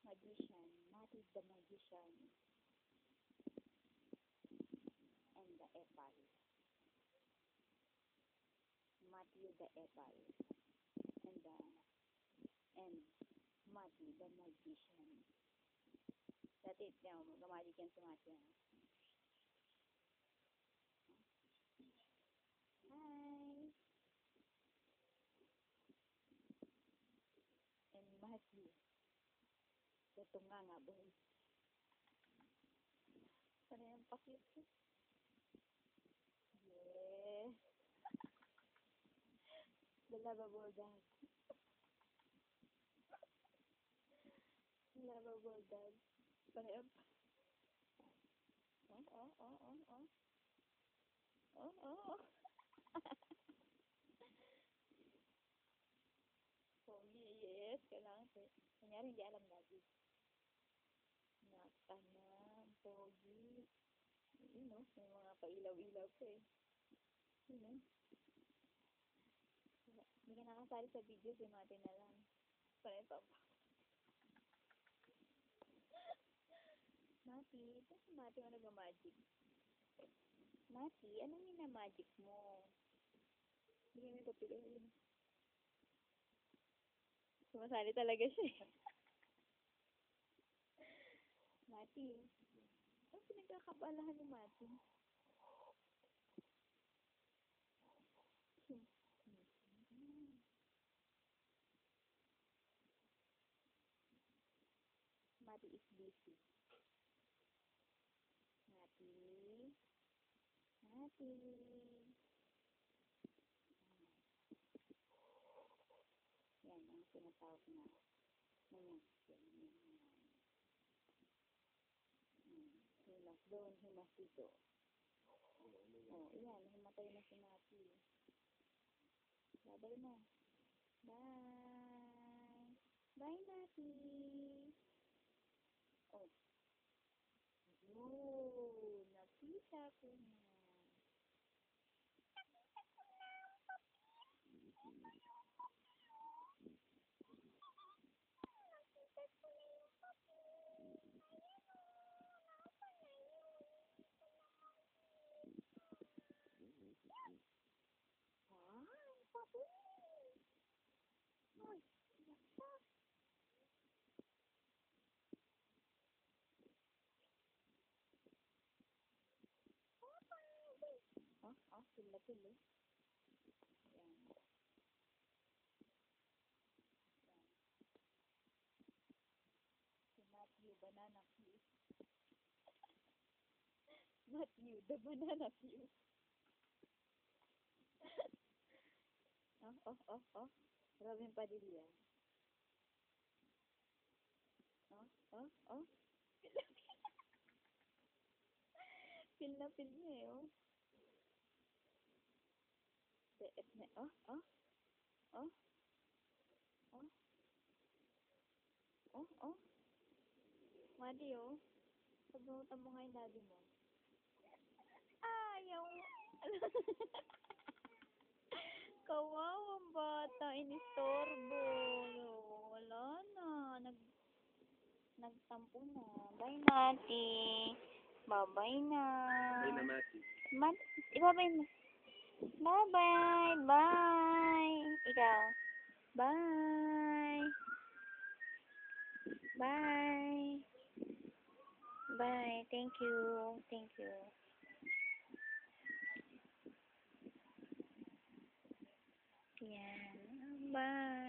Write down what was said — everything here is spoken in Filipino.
Magician. Matty the magician. And the apple. Matthew the apple. And Matty the magician. That's it. Now, mag-magic yan si Matty. Hi! And Matthew. Ito nga boy. Sana yung pakit ko. Yeah. The lovable dog. Lovable dog. Sana yung Pogi, yes. Kailangan ko. Kunyari, hindi alam lagi. Nakatanam, pogi. May mga pailaw-ilaw ko eh. Hindi ka nakasali sa video, si Mati na lang. Para ito pa. Mati, ito si Mati mo nag-magic. Mati, ano mina-magic mo? Hindi kami papiluhin. Sumasali talaga siya eh. Mati, ano pinagkakabalahan ni Mati? Mati is busy. Mati. Yan ang tinatawag na himas doon, himas dito. Yan, himatay na si Mati. Babay na. Bye! Bye, Mati! Nakita ko na. Pila-pili. Yan. Si Matthew, banana fuse. Matthew, the banana fuse. Robin Padilla. Feel na feel niya eh, TF na, Madi, pagbutan mo nga yung daddy mo. Ayaw. Kawawang bata, inistorbo. Wala na, nagtampo na. Bye, Mati. Bye-bye na. Bye na, Mati. Ibabay mo. Bye-bye. Bye. Ikaw. Bye. Bye. Bye. Thank you. Thank you. Yan. Bye.